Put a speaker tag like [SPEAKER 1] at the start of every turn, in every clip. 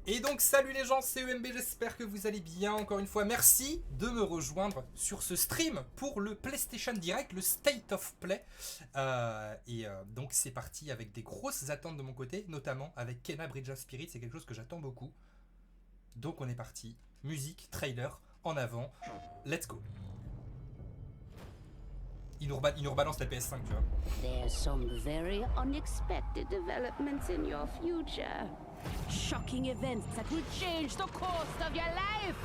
[SPEAKER 1] Et donc salut les gens, c'est EMB, j'espère que vous allez bien. Encore une fois, merci de me rejoindre sur ce stream pour le PlayStation Direct, le State of Play. Donc c'est parti avec des grosses attentes de mon côté, notamment avec Kena Bridge of Spirit, c'est quelque chose que j'attends beaucoup. Donc on est parti, musique, trailer, en avant, let's go. Il nous rebalance la PS5, tu vois.
[SPEAKER 2] There's some very unexpected developments in your future. Shocking events that will change the course of your life!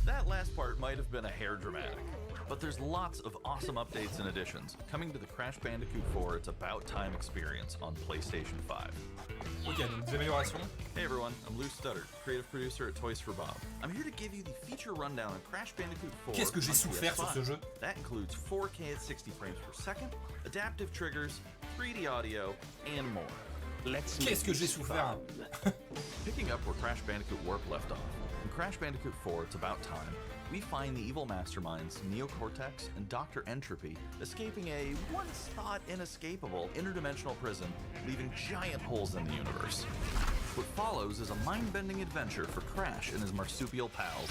[SPEAKER 3] That last part might have been a hair dramatic, but there's lots of awesome updates and additions coming to the Crash Bandicoot 4 It's About Time experience on PlayStation 5.
[SPEAKER 1] Ok, donc des améliorations.
[SPEAKER 3] Hey everyone, I'm Lou Studdard, creative producer at Toys for Bob. I'm here to give you the feature rundown on Crash Bandicoot 4.
[SPEAKER 1] Qu'est-ce que j'ai souffert sur ce jeu?
[SPEAKER 3] That includes 4K at 60 frames per second, adaptive triggers, 3D audio, and more.
[SPEAKER 1] Qu'est-ce que j'ai souffert?
[SPEAKER 3] Picking up where Crash Bandicoot Warp left off, in Crash Bandicoot 4 It's About Time, we find the evil masterminds Neocortex and Dr. Entropy escaping a once-thought inescapable interdimensional prison, leaving giant holes in the universe. What follows is a mind-bending adventure for Crash and his marsupial pals.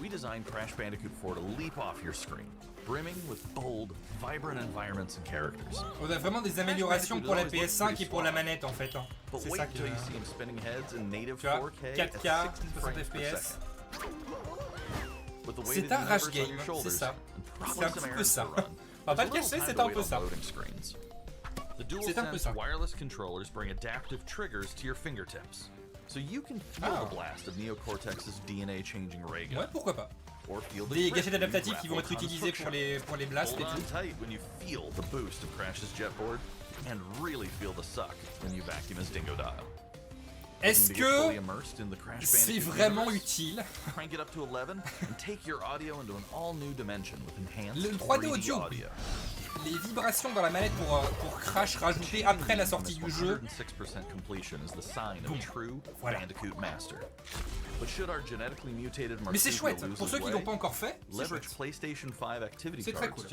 [SPEAKER 3] We designed Crash Bandicoot 4 to leap off your screen, brimming with bold, vibrant environments and characters.
[SPEAKER 1] On a vraiment des améliorations pour la PS5 et pour la manette en fait. C'est ça que... 4K, 60 FPS. C'est un rush game, c'est ça. C'est un petit peu ça. On va pas le cacher, c'est un peu ça. C'est un peu ça.
[SPEAKER 3] Wireless controllers bring adaptive triggers to your fingertips, so you can feel the blast of Neocortex's DNA-changing ray gun.
[SPEAKER 1] Ouais, pourquoi pas.
[SPEAKER 3] Des
[SPEAKER 1] gadgets adaptatifs qui vont être utilisés pour les blasts et tout.
[SPEAKER 3] Tight when you feel the boost of Crash's jetboard, and really feel the suck when you vacuum his dingo dial.
[SPEAKER 1] Est-ce que c'est vraiment utile? Le 3D audio, les vibrations dans la manette pour Crash rajoutées après la sortie du jeu. Boum. Voilà. Mais c'est chouette, pour ceux qui l'ont pas encore fait, c'est chouette. C'est très cool.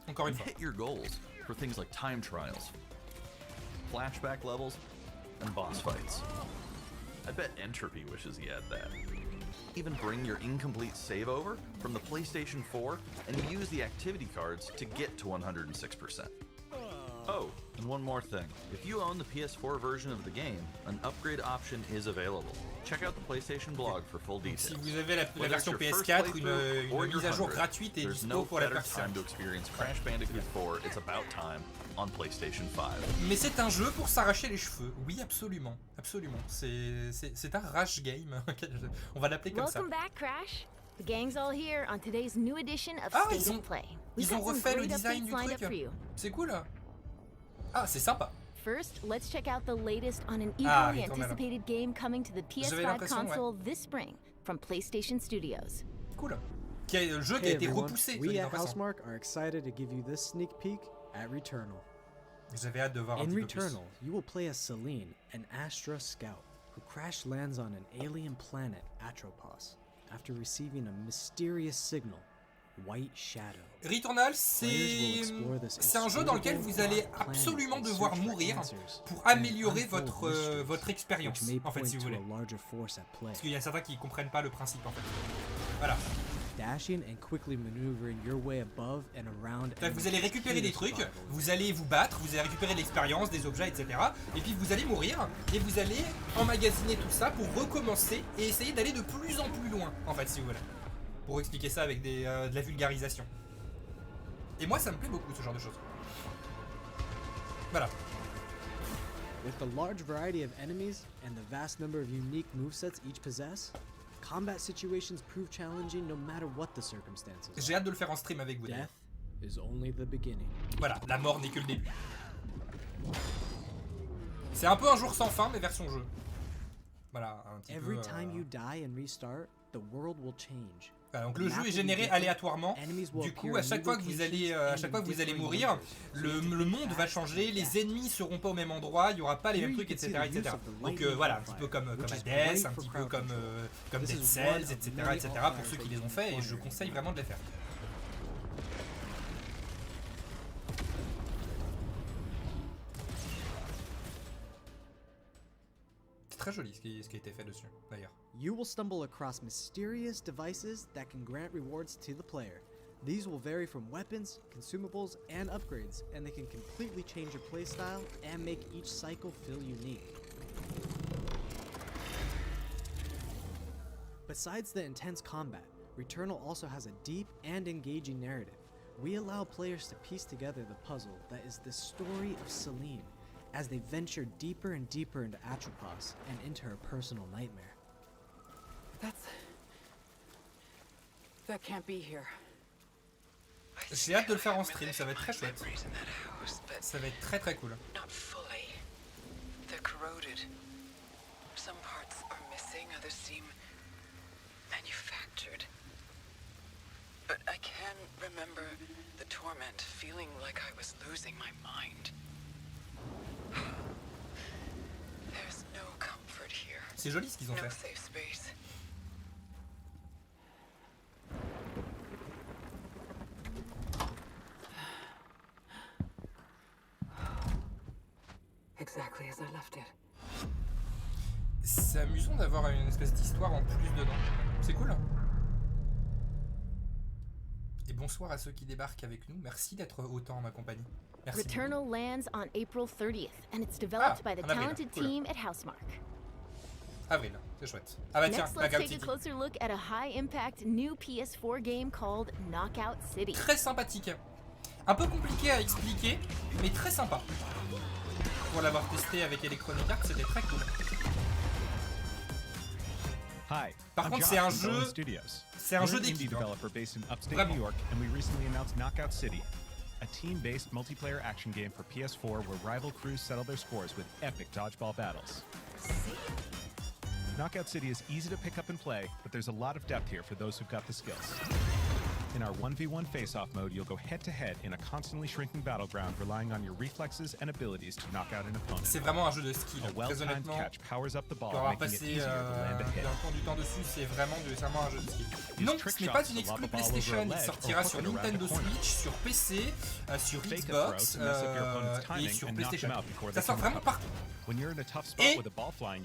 [SPEAKER 1] Encore une fois.
[SPEAKER 3] Flashback levels and boss fights. I bet Entropy wishes he had that. Even bring your incomplete save over from the PlayStation 4 and use the activity cards to get to 106%. Oh, and one more thing. If you own the PS4 version of the game, an upgrade option is available. Check out the PlayStation blog for full details.
[SPEAKER 1] Si vous avez la version PS4, une mise à jour gratuite et dispo pour la version.
[SPEAKER 3] Crash Bandicoot 4 It's About Time on PlayStation 5.
[SPEAKER 1] Mais c'est un jeu pour s'arracher les cheveux. Oui, absolument, absolument. C'est un rush game. On va l'appeler comme ça.
[SPEAKER 4] Welcome back, Crash. The gang's all here on today's new edition of State of Play.
[SPEAKER 1] Ils ont refait le design du truc. C'est cool. Ah, c'est sympa.
[SPEAKER 4] First, let's check out the latest on an eagerly anticipated game coming to the PS5 console this spring from PlayStation Studios.
[SPEAKER 1] Cool. Le jeu qui a été repoussé.
[SPEAKER 5] We at Housemarque are excited to give you this sneak peek at Returnal.
[SPEAKER 1] J'avais hâte de voir un petit peu plus.
[SPEAKER 5] In Returnal, you will play as Celine, an Astra scout, who crash lands on an alien planet, Atropos, after receiving a mysterious signal. White Shadow.
[SPEAKER 1] Returnal, c'est un jeu dans lequel vous allez absolument devoir mourir pour améliorer votre expérience, en fait, si vous voulez. Parce qu'il y a certains qui ne comprennent pas le principe, en fait. Voilà. Vous allez récupérer des trucs, vous allez vous battre, vous allez récupérer de l'expérience, des objets, etc. Et puis vous allez mourir, et vous allez emmagasiner tout ça pour recommencer et essayer d'aller de plus en plus loin, en fait, si vous voulez. Pour expliquer ça avec de la vulgarisation. Et moi, ça me plaît beaucoup, ce genre de choses. Voilà.
[SPEAKER 5] With the large variety of enemies and the vast number of unique movesets each possess, combat situations prove challenging no matter what the circumstances.
[SPEAKER 1] J'ai hâte de le faire en stream avec vous.
[SPEAKER 5] Death is only the beginning.
[SPEAKER 1] Voilà, la mort n'est que le début. C'est un peu un jour sans fin, mais version jeu. Voilà, un petit
[SPEAKER 5] Every time you die and restart, the world will change.
[SPEAKER 1] Voilà, donc le jeu est généré aléatoirement. Du coup, à chaque fois que vous allez mourir, le monde va changer, les ennemis seront pas au même endroit, il y aura pas les mêmes trucs, etc., etc. Donc voilà, un petit peu comme Hades, un petit peu comme Dead Cells, etc., etc. Pour ceux qui les ont fait, et je conseille vraiment de les faire. très joli ce qui a été fait dessus, d'ailleurs.
[SPEAKER 5] You will stumble across mysterious devices that can grant rewards to the player. These will vary from weapons, consumables, and upgrades, and they can completely change your playstyle and make each cycle feel unique. Besides the intense combat, Returnal also has a deep and engaging narrative. We allow players to piece together the puzzle that is the story of Celine, as they venture deeper and deeper into Atropos and into her personal nightmare.
[SPEAKER 6] That can't be here.
[SPEAKER 1] J'ai hâte de le faire en stream, ça va être très chouette. Ça va être très très cool.
[SPEAKER 6] Not fully. They're corroded. Some parts are missing, others seem manufactured. But I can remember the torment, feeling like I was losing my mind. There's no comfort here.
[SPEAKER 1] C'est joli ce qu'ils ont
[SPEAKER 6] No
[SPEAKER 1] fait.
[SPEAKER 6] safe space. Exactly as I left it.
[SPEAKER 1] C'est amusant d'avoir une espèce d'histoire en plus dedans. C'est cool. Et bonsoir à ceux qui débarquent avec nous. Merci d'être autant en ma compagnie. Merci.
[SPEAKER 4] Returnal lands on April 30th, and it's developed by the talented team at Housemarque.
[SPEAKER 1] Avril, c'est chouette. Ah bah tiens,
[SPEAKER 4] Next, let's take a closer look at a high-impact new PS4 game called Knockout City.
[SPEAKER 1] Très sympathique. Un peu compliqué à expliquer, mais très sympa. Pour l'avoir testé avec Electronic Arts, c'était très cool. Par contre, c'est un jeu d'équipe. Vraiment.
[SPEAKER 7] And we recently announced Knockout City, a team-based multiplayer action game for PS4 where rival crews settle their scores with epic dodgeball battles. Knockout City is easy to pick up and play, but there's a lot of depth here for those who've got the skills. In our 1v1 face-off mode, you'll go head-to-head in a constantly shrinking battleground, relying on your reflexes and abilities to knock out an opponent.
[SPEAKER 1] C'est vraiment un jeu de skill.
[SPEAKER 7] A well-timed catch powers up the ball,
[SPEAKER 1] pour avoir
[SPEAKER 7] making it
[SPEAKER 1] passé
[SPEAKER 7] easier to land a hit.
[SPEAKER 1] du temps dessus, c'est vraiment un jeu de skill. Non, ce n'est pas une exclue PlayStation. Il sortira sur Nintendo Switch, sur PC, sur Xbox et sur PlayStation. Ça sort vraiment partout. Et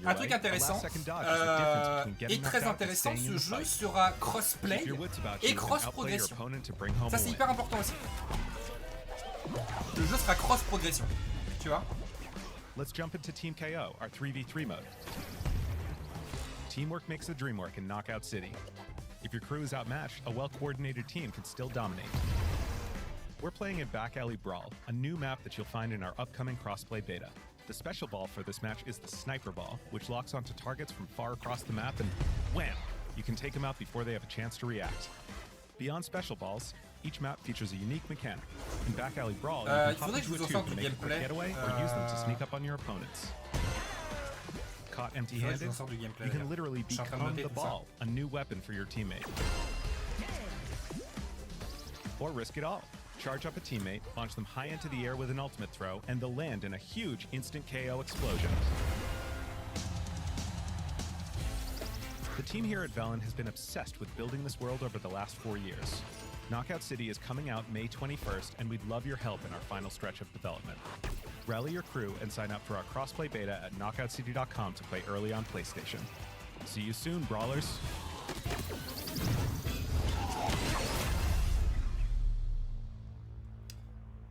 [SPEAKER 1] un truc intéressant et très intéressant, ce jeu sera crossplay et cross-progression. Ça c'est hyper important aussi. Le jeu sera cross-progression, tu vois.
[SPEAKER 7] Let's jump into Team KO, our 3v3 mode. Teamwork makes the dream work in Knockout City. If your crew is outmatched, a well-coordinated team can still dominate. We're playing a Back Alley Brawl, a new map that you'll find in our upcoming crossplay beta. The special ball for this match is the Sniper Ball, which locks onto targets from far across the map and wham! You can take them out before they have a chance to react. Beyond special balls, each map features a unique mechanic. In Back Alley Brawl, you can hop into a tube to make a quick getaway or use them to sneak up on your opponents. Caught empty-handed, you can literally become the ball, a new weapon for your teammate. Or risk it all. Charge up a teammate, launch them high into the air with an ultimate throw, and they'll land in a huge instant KO explosion. The team here at Velen has been obsessed with building this world over the last 4 years. Knockout City is coming out May 21st, and we'd love your help in our final stretch of development. Rally your crew and sign up for our crossplay beta at knockoutcity.com to play early on PlayStation. See you soon, brawlers!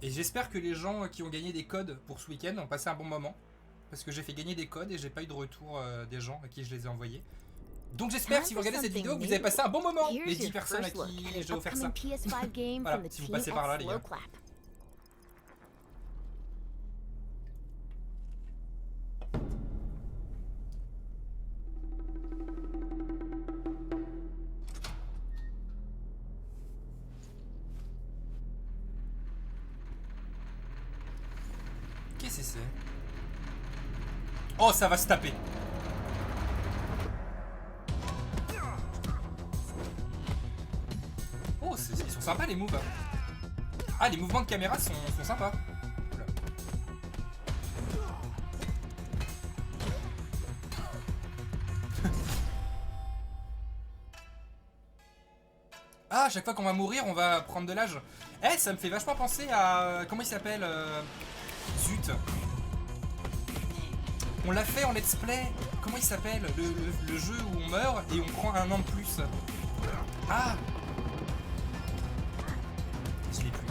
[SPEAKER 1] Et j'espère que les gens qui ont gagné des codes pour ce week-end ont passé un bon moment. Parce que j'ai fait gagner des codes et j'ai pas eu de retour des gens à qui je les ai envoyés. Donc j'espère, si vous regardez cette vidéo, que vous avez passé un bon moment, les 10 personnes à qui j'ai offert ça. Voilà, si vous passez par là, les gars. Qu'est-ce que c'est? Oh, ça va se taper. Oh, ils sont sympas les moves. Ah, les mouvements de caméra sont sympas. Oula. Ah, à chaque fois qu'on va mourir, on va prendre de l'âge. Eh, ça me fait vachement penser à... Comment il s'appelle Zut. On l'a fait en let's play. Comment il s'appelle le jeu où on meurt et on prend un an de plus. Ah, je l'ai plus.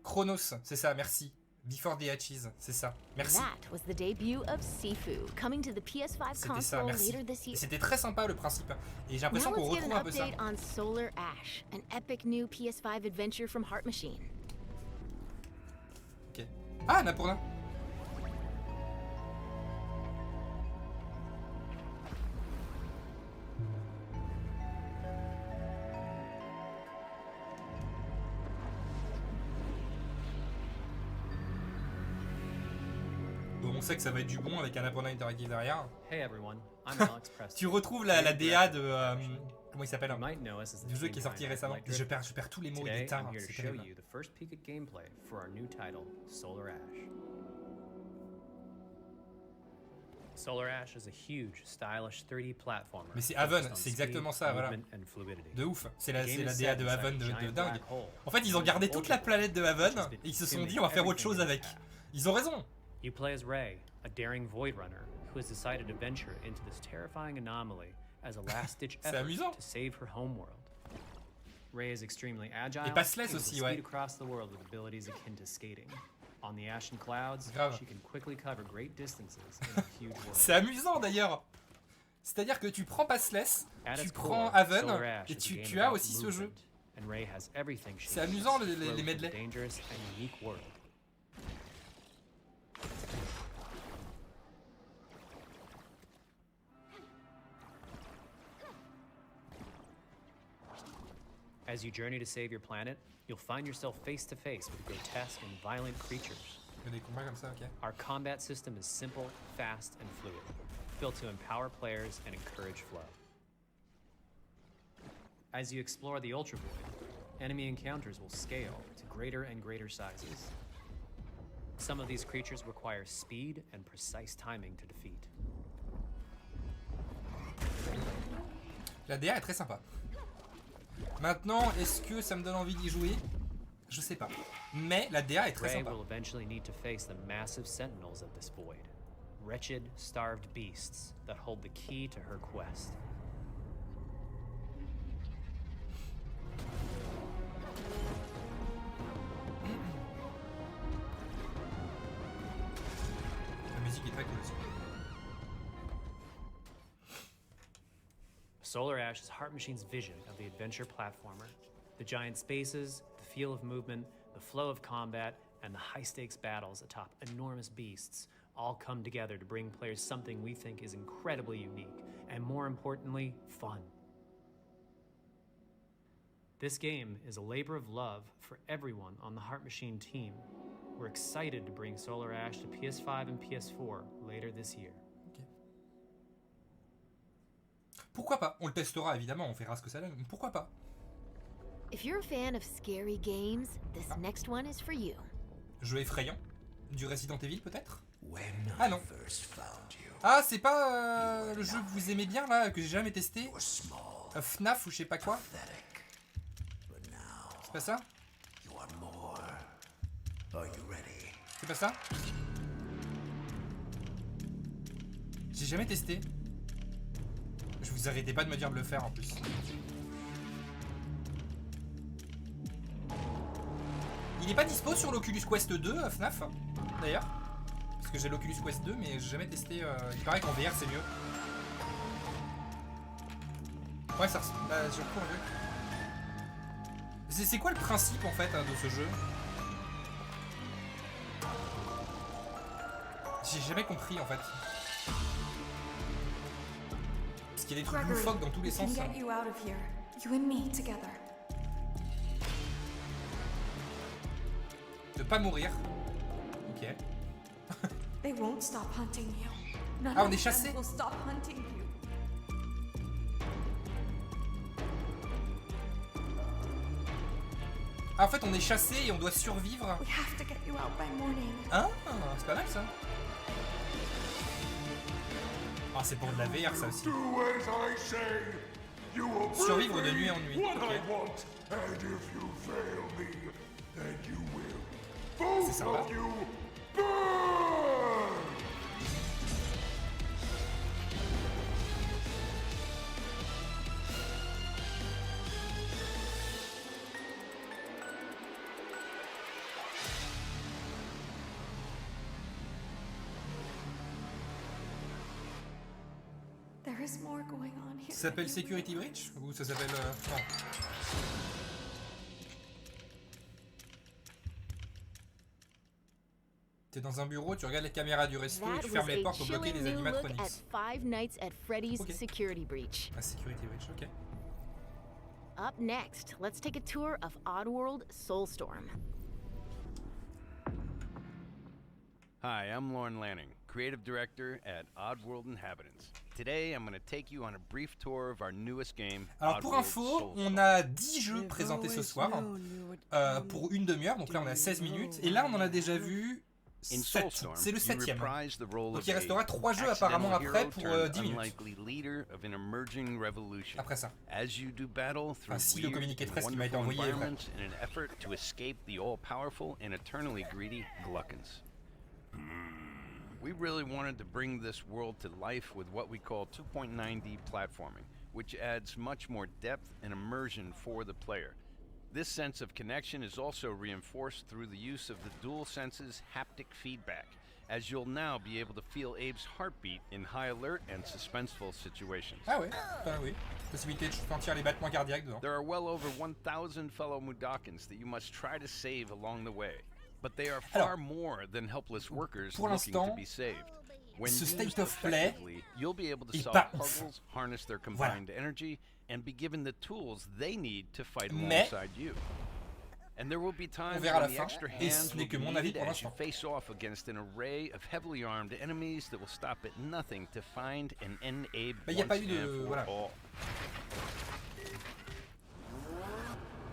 [SPEAKER 1] Chronos, c'est ça, merci. Before the Hatches, c'est ça. Merci. C'était ça, merci. C'était très sympa le principe. Et j'ai l'impression qu'on retrouve un peu ça. Ok. Ah, Annapurna. On sait que ça va être du bon avec un Annapurna Interactive derrière.
[SPEAKER 8] Hey everyone, I'm Alex Preston.
[SPEAKER 1] Tu retrouves la DA de comment il s'appelle du jeu qui est sorti récemment. Je perds tous les mots, il est tard. C'est terrible.
[SPEAKER 8] Solar Ash is a huge, stylish 3D platformer.
[SPEAKER 1] Mais c'est Haven, c'est exactement ça, voilà. De ouf, c'est la DA de Haven de dingue. En fait, ils ont gardé toute la planète de Haven et ils se sont dit on va faire autre chose avec. Ils ont raison.
[SPEAKER 8] You play as Ray, a daring void runner who has decided to venture into this terrifying anomaly as a last-ditch effort to save her homeworld. Ray is extremely agile and able to speed across the world with abilities akin to skating. On the ashen clouds, she can quickly cover great distances in a huge world.
[SPEAKER 1] C'est amusant d'ailleurs. C'est-à-dire que tu prends Passless, tu prends Haven et tu as aussi ce jeu. C'est amusant les medley.
[SPEAKER 8] As you journey to save your planet, you'll find yourself face to face with grotesque and violent creatures. Our combat system is simple, fast, and fluid, built to empower players and encourage flow. As you explore the Ultra Void, enemy encounters will scale to greater and greater sizes. Some of these creatures require speed and precise timing to defeat.
[SPEAKER 1] La DA est très sympa. Maintenant, est-ce que ça me donne envie d'y jouer? Je sais pas. Mais la DA est très sympa.
[SPEAKER 8] Ray will eventually need to face the massive sentinels of this void. Wretched, starved beasts that hold the key to her quest.
[SPEAKER 1] La musique est très cool aussi.
[SPEAKER 8] Solar Ash is Heart Machine's vision of the adventure platformer. The giant spaces, the feel of movement, the flow of combat, and the high-stakes battles atop enormous beasts all come together to bring players something we think is incredibly unique, and more importantly, fun. This game is a labor of love for everyone on the Heart Machine team. We're excited to bring Solar Ash to PS5 and PS4 later this year.
[SPEAKER 1] Pourquoi pas? On le testera évidemment, on verra ce que ça donne. Pourquoi pas?
[SPEAKER 4] If you're a fan of scary games, this next one is for you.
[SPEAKER 1] Jeu effrayant? Du Resident Evil peut-être? Ah non. Ah, c'est pas le jeu que vous aimez bien là, que j'ai jamais testé? FNAF ou je sais pas quoi? C'est pas ça? C'est pas ça? J'ai jamais testé. Je vous arrêtez pas de me dire de le faire en plus. Il est pas dispo sur l'Oculus Quest 2, FNAF, d'ailleurs. Parce que j'ai l'Oculus Quest 2, mais j'ai jamais testé. Il paraît qu'en VR c'est mieux. Ouais, ça ressemble. Bah, j'ai encore vu. C'est quoi le principe en fait de ce jeu? J'ai jamais compris en fait. Parce qu'il y a des trucs loufoques dans tous les sens. De pas mourir. Ok. Ah, on est chassé. Ah, en fait, on est chassé et on doit survivre. Ah, c'est pas mal ça. Ah, c'est pour de la VR ça aussi. Survivre de nuit en nuit. Okay. C'est sympa. Ça s'appelle Security Breach ou ça s'appelle... Non. T'es dans un bureau, tu regardes les caméras du resto et tu fermes les portes pour bloquer les animatronics.
[SPEAKER 4] Okay. Security Breach.
[SPEAKER 1] Ah, Security Breach, ok.
[SPEAKER 4] Up next, let's take a tour of Oddworld Soulstorm.
[SPEAKER 9] Hi, I'm Lauren Lanning, Creative Director at Oddworld Inhabitants. Today, I'm going to take you on a brief tour of our newest game.
[SPEAKER 1] Alors pour info, on a 10 jeux présentés ce soir pour une demi-heure, donc là on a 16 minutes, et là on en a déjà vu 7. C'est le 7e. Donc il restera 3 jeux apparemment après pour 10 minutes. Après ça. Enfin, si le communiqué de presse qui m'a été envoyé est vrai.
[SPEAKER 9] We really wanted to bring this world to life with what we call 2.9D platforming, which adds much more depth and immersion for the player. This sense of connection is also reinforced through the use of the DualSense's haptic feedback, as you'll now be able to feel Abe's heartbeat in high alert and suspenseful situations.
[SPEAKER 1] Ah oui, possibilité de sentir les battements cardiaques dedans.
[SPEAKER 9] There are well over 1,000 fellow Mudokons that you must try to save along the way. But they are far more than helpless workers looking to be saved. When
[SPEAKER 1] ce
[SPEAKER 9] used
[SPEAKER 1] state of play
[SPEAKER 9] effectively, you'll be able to solve puzzles, harness their combined energy, and be given the tools they need to fight alongside you. And there will be times when the extra hands will be needed as you face off against an array of heavily armed enemies that will stop at nothing to find and end Abe once and for all.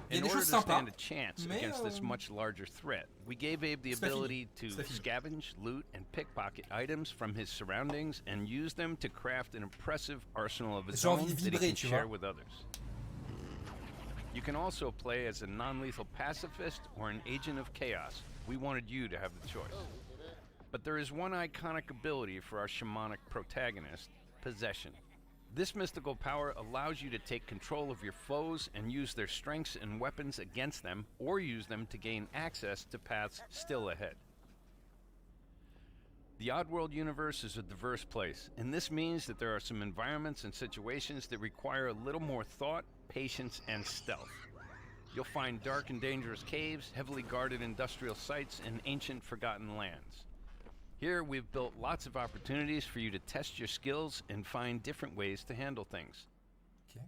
[SPEAKER 9] In order to stand a chance against this much larger threat, we gave Abe the ability to scavenge, loot, and pickpocket items from his surroundings and use them to craft an impressive arsenal of his own that he can share with others. You can also play as a non-lethal pacifist or an agent of chaos. We wanted you to have the choice. But there is one iconic ability for our shamanic protagonist, Possession. This mystical power allows you to take control of your foes and use their strengths and weapons against them, or use them to gain access to paths still ahead. The Oddworld universe is a diverse place, and this means that there are some environments and situations that require a little more thought, patience, and stealth. You'll find dark and dangerous caves, heavily guarded industrial sites, and ancient forgotten lands. Here, we've built lots of opportunities for you to test your skills and find different ways to handle things.
[SPEAKER 1] Okay.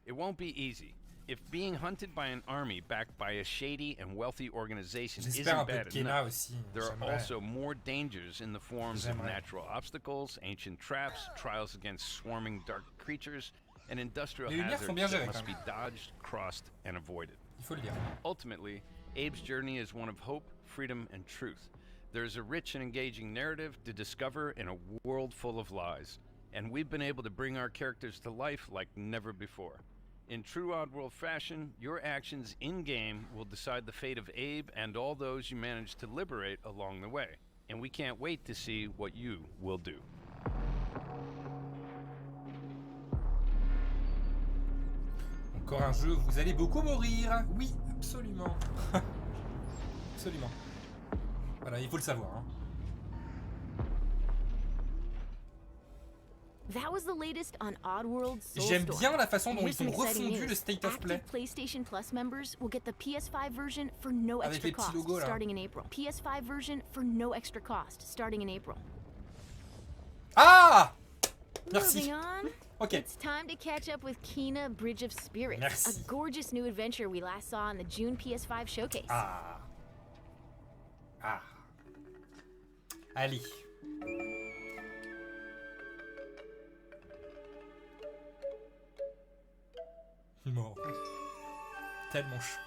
[SPEAKER 9] It won't be easy. If being hunted by an army backed by a shady and wealthy organization isn't bad enough, there are also more dangers in the forms of natural obstacles, ancient traps, trials against swarming dark creatures, and industrial hazards that must be dodged, crossed, and avoided. Ultimately, Abe's journey is one of hope, freedom, and truth. There's a rich and engaging narrative to discover in a world full of lies, and we've been able to bring our characters to life like never before. In true Oddworld fashion, your actions in-game will decide the fate of Abe and all those you manage to liberate along the way, and we can't wait to see what you will do.
[SPEAKER 1] Encore un jeu, vous allez beaucoup mourir. Oui, absolument. Absolument. Voilà, il faut le savoir. Hein. J'aime bien la façon dont ils ont refondu le State of Play.
[SPEAKER 4] PlayStation Plus members will get the PS5 version for no extra cost starting in April. PS5 version for no extra cost starting in April.
[SPEAKER 1] Ah! Merci. Okay.
[SPEAKER 4] It's time to catch up with Kena Bridge of Spirits,
[SPEAKER 1] Merci.
[SPEAKER 4] a gorgeous new adventure we last saw in the June PS5 showcase.
[SPEAKER 1] Ah. Ah. Allez. Mort. Tellement chaud.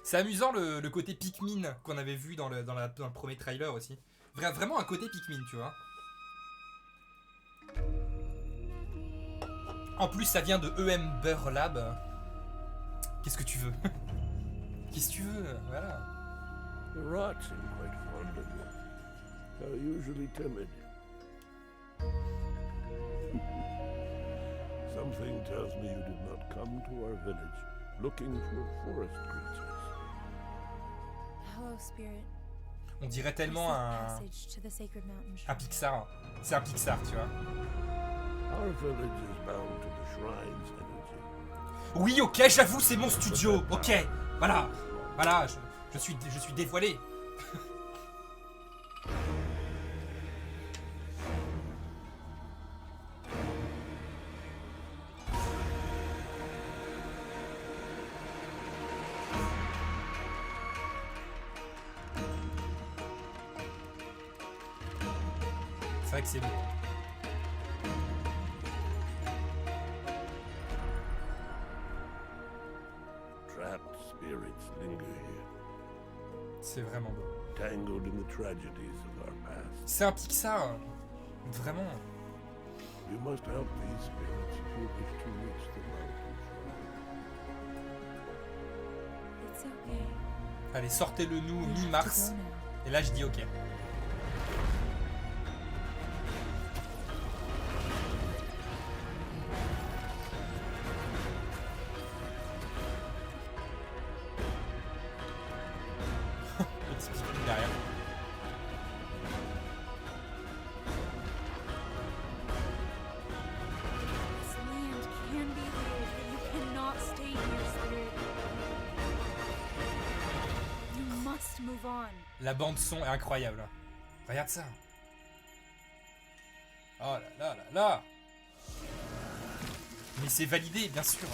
[SPEAKER 1] C'est amusant le côté Pikmin qu'on avait vu dans le premier trailer aussi. Vraiment un côté Pikmin, tu vois. En plus, ça vient de Ember Lab. Qu'est-ce que tu veux? Qu'est-ce que tu veux? Voilà.
[SPEAKER 10] The rats seem quite fond of you. They're usually timid. Something tells me you did not come to our village looking for forest creatures.
[SPEAKER 11] Hello, Spirit.
[SPEAKER 1] On dirait tellement un Pixar. C'est un Pixar, tu vois.
[SPEAKER 10] Our village is bound to the shrine's energy.
[SPEAKER 1] Oui, ok, j'avoue, c'est mon studio. Ok, voilà, voilà, je suis dévoilé. C'est vrai que c'est beau.
[SPEAKER 10] Trapped spirits linger here.
[SPEAKER 1] C'est vraiment beau.
[SPEAKER 10] Tangled in the tragedies of our past.
[SPEAKER 1] C'est un Pixar. Vraiment.
[SPEAKER 10] You must help these spirits if you wish to reach the mountain shrine.
[SPEAKER 11] It's okay.
[SPEAKER 1] Allez, sortez-le nous mi-mars. Et là, je dis ok. Derrière.
[SPEAKER 11] This land can be healed, but you cannot stay here, Spirit. You must move on.
[SPEAKER 1] La bande son est incroyable. Regarde ça. Oh là là là là. Mais c'est validé, bien sûr.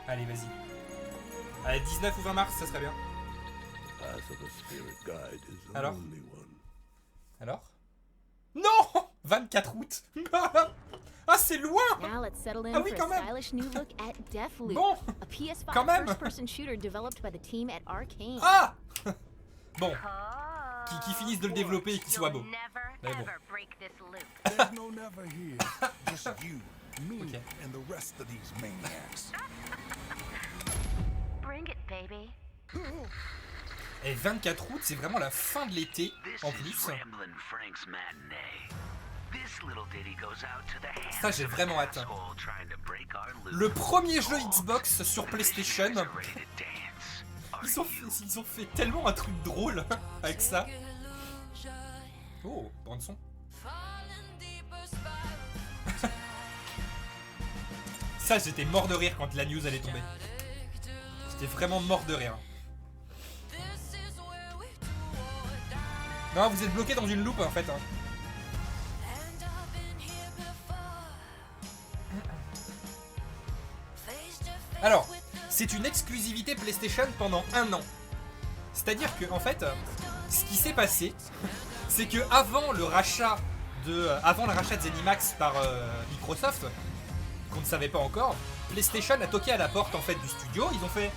[SPEAKER 1] Allez, vas-y. Allez, 19 ou 20 mars, ça serait bien. Alors? Alors? Non! 24 août. Ah, c'est loin! Ah oui, quand même. Bon, quand même. Ah! Bon. Qui finissent de le développer et qui soit beau. Mais bon. Okay. Et 24 août, c'est vraiment la fin de l'été en plus. Ça, j'ai vraiment hâte. Le premier jeu Xbox sur PlayStation. Ils ont fait tellement un truc drôle avec ça. Oh, bande son. Ça, j'étais mort de rire quand la news allait tomber. J'étais vraiment mort de rire. Non, vous êtes bloqué dans une loupe en fait. Alors, c'est une exclusivité PlayStation pendant 1 an. C'est-à-dire que en fait, ce qui s'est passé, c'est que avant le rachat de ZeniMax par Microsoft, qu'on ne savait pas encore, PlayStation a toqué à la porte en fait du studio. Ils ont fait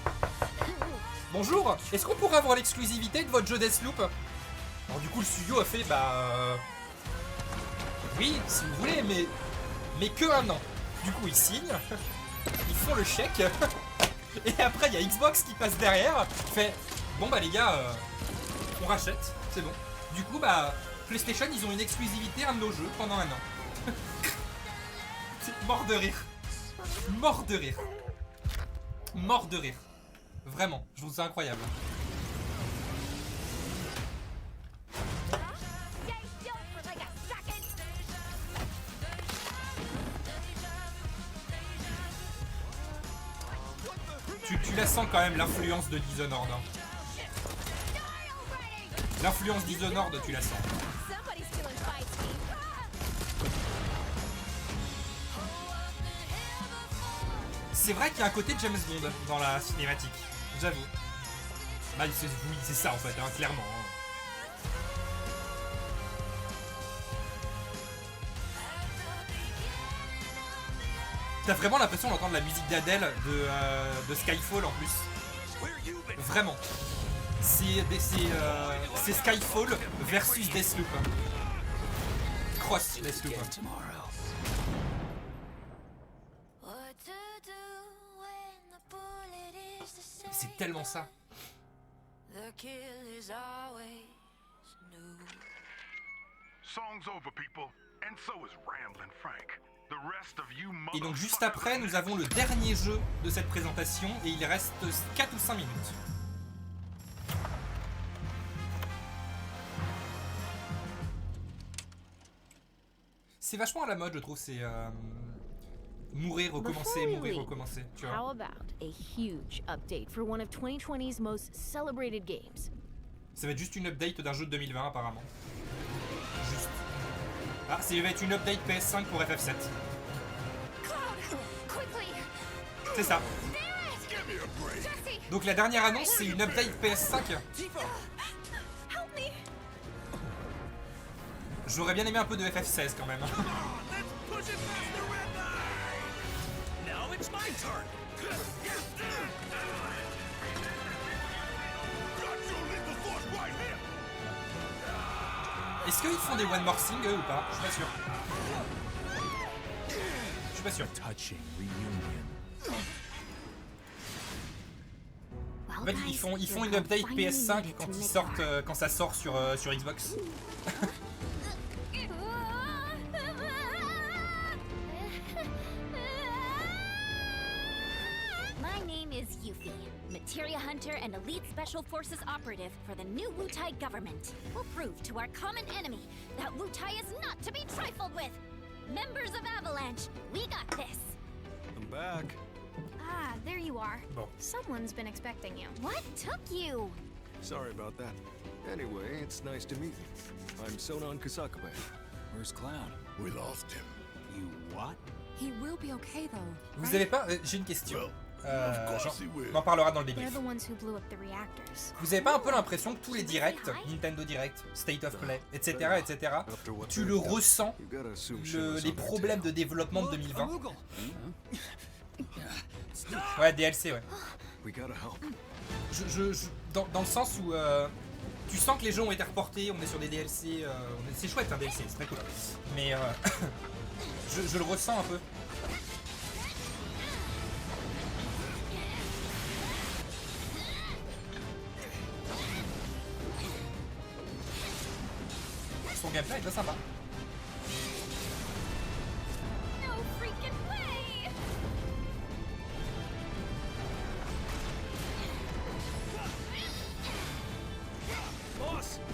[SPEAKER 1] bonjour, est-ce qu'on pourrait avoir l'exclusivité de votre jeu Deathloop? Alors du coup le studio a fait oui si vous voulez mais que 1 an. Du coup ils signent, ils font le chèque et après il y a Xbox qui passe derrière, fait bon bah les gars on rachète, c'est bon. Du coup PlayStation ils ont une exclusivité à nos jeux pendant 1 an. C'est mort de rire. Mort de rire. Mort de rire. Vraiment, je trouve ça incroyable. Tu la sens quand même l'influence de Dishonored. Hein. L'influence Dishonored, tu la sens. C'est vrai qu'il y a un côté James Bond dans la cinématique, j'avoue. Bah, oui, c'est ça en fait, hein, clairement. Hein. T'as vraiment l'impression d'entendre la musique d'Adèle de Skyfall en plus. Vraiment. C'est Skyfall versus Deathloop. Cross Deathloop. C'est tellement ça. Et donc juste après, nous avons le dernier jeu de cette présentation et il reste 4 ou 5 minutes. C'est vachement à la mode, je trouve, c'est mourir, recommencer, mourir, recommencer, tu vois.
[SPEAKER 4] How about a huge update for one of 2020's most celebrated games?
[SPEAKER 1] Ça va être juste une update d'un jeu de 2020 apparemment. Juste. Ah, ça va être une update PS5 pour FF7. C'est ça. Donc la dernière annonce, c'est une update PS5. J'aurais bien aimé un peu de FF16 quand même. Est-ce qu'ils font des one more thing eux ou pas? Je suis pas sûr. Je suis pas sûr. En fait, ils font une update PS5 quand ils sortent, quand ça sort sur Xbox.
[SPEAKER 4] Materia Hunter and Elite Special Forces operative for the new Wutai government. We'll prove to our common enemy that Wutai is not to be trifled with. Members of Avalanche, we got this.
[SPEAKER 12] I'm back.
[SPEAKER 4] Ah, there you are.
[SPEAKER 1] Bon.
[SPEAKER 4] Someone's been expecting you. What took you?
[SPEAKER 12] Sorry about that. Anyway, it's nice to meet you. I'm Sonon Kusakabe.
[SPEAKER 13] Where's Cloud?
[SPEAKER 10] We lost him.
[SPEAKER 13] You what?
[SPEAKER 11] He will be okay though.
[SPEAKER 1] Vous avez pas... j'ai une question. On en parlera dans le débrief. Vous avez pas un peu l'impression que tous les directs, Nintendo Direct, State of Play, etc., etc., tu le ressens, les problèmes de développement de 2020? Ouais, DLC, ouais. Dans le sens où tu sens que les jeux ont été reportés, on est sur des DLC, c'est chouette un DLC, c'est très cool. Mais je le ressens un peu. Son gameplay est très sympa.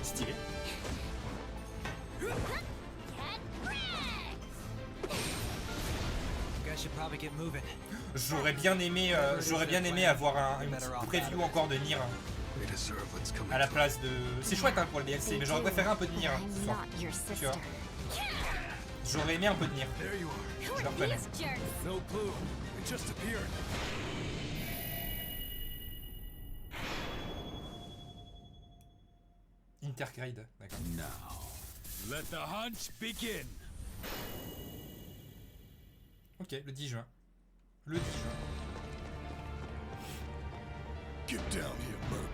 [SPEAKER 1] Stylé. J'aurais bien aimé avoir une preview encore de Nier à la place de... C'est chouette hein, pour le DLC, mais j'aurais préféré un peu de Nier ce soir. Tu vois. J'aurais aimé un peu de Nier. Je le reconnais. Intergrade, d'accord.
[SPEAKER 13] Let the hunt begin.
[SPEAKER 1] Ok, le 10 juin. Le 10 juin.
[SPEAKER 10] Get down here, Merc.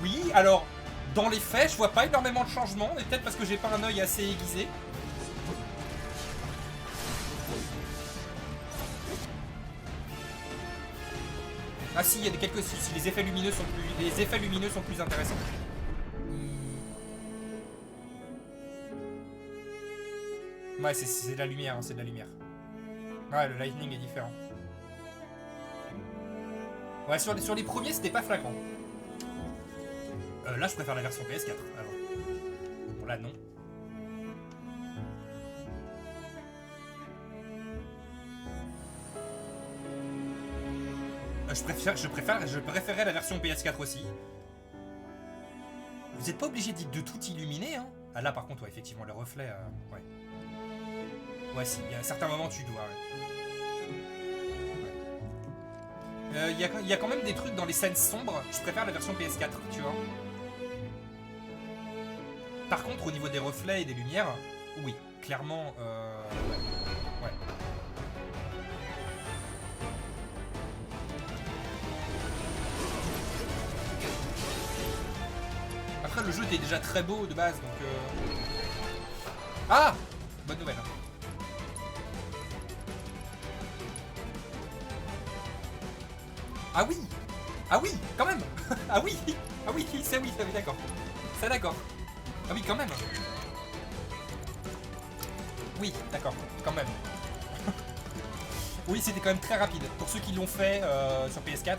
[SPEAKER 1] Oui, alors, dans les faits, je vois pas énormément de changements, mais peut-être parce que j'ai pas un œil assez aiguisé. Ah si, il y a quelques si les effets lumineux sont plus intéressants. Ouais, c'est de la lumière, hein, c'est de la lumière. Ouais, le lightning est différent. Ouais, sur les premiers, c'était pas flagrant. Là, je préfère la version PS4. Alors. Bon, là, non. Je préférais la version PS4 aussi. Vous n'êtes pas obligé de tout illuminer, hein. Ah là par contre, ouais, effectivement, le reflet, ouais. Ouais, si, il y a certains moments tu dois, ouais. Il y a quand même des trucs dans les scènes sombres, je préfère la version PS4, tu vois. Par contre, au niveau des reflets et des lumières, oui, clairement, ouais. Après, le jeu était déjà très beau de base, donc... Ah! Bonne nouvelle. Ah oui! Ah oui! Quand même! Ah oui! Ah oui, ça oui, d'accord. Ça d'accord. Ah oui, quand même. Oui, d'accord, quand même. Oui, c'était quand même très rapide. Pour ceux qui l'ont fait sur PS4,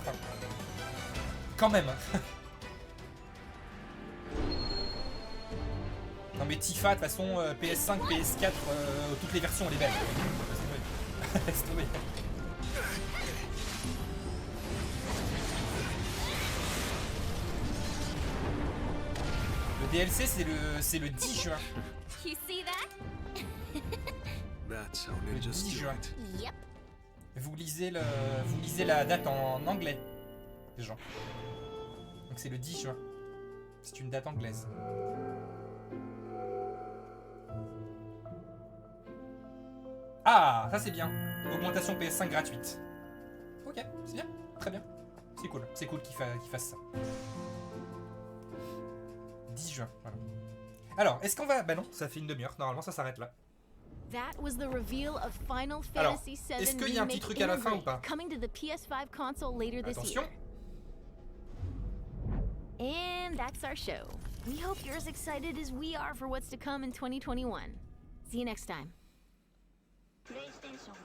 [SPEAKER 1] quand même. Non mais Tifa, de toute façon, PS5, PS4, toutes les versions, elle est belle. Laisse tomber. Le DLC, c'est le 10 juin.
[SPEAKER 4] You see that?
[SPEAKER 12] That's how
[SPEAKER 1] Le
[SPEAKER 12] ninjas
[SPEAKER 1] 10
[SPEAKER 12] do
[SPEAKER 1] juin.
[SPEAKER 12] it.
[SPEAKER 4] Yep.
[SPEAKER 1] Vous lisez la date en anglais, les gens. Donc c'est le 10 juin. C'est une date anglaise. Ah, ça c'est bien. Augmentation PS5 gratuite. Ok, c'est bien, très bien. C'est cool qu'il fasse ça. 10 juin, voilà. Alors, est-ce qu'on va... Bah non, ça fait une demi-heure, normalement ça s'arrête là.
[SPEAKER 14] That was the reveal of Final
[SPEAKER 1] Alors,
[SPEAKER 14] Fantasy VII
[SPEAKER 1] est-ce qu'il y a un petit truc à la fin ou pas?
[SPEAKER 14] coming to the PS5 console later this
[SPEAKER 1] Attention.
[SPEAKER 14] year. And that's our show. We hope you're as excited as we are for what's to come in 2021. See you next time.
[SPEAKER 11] PlayStation.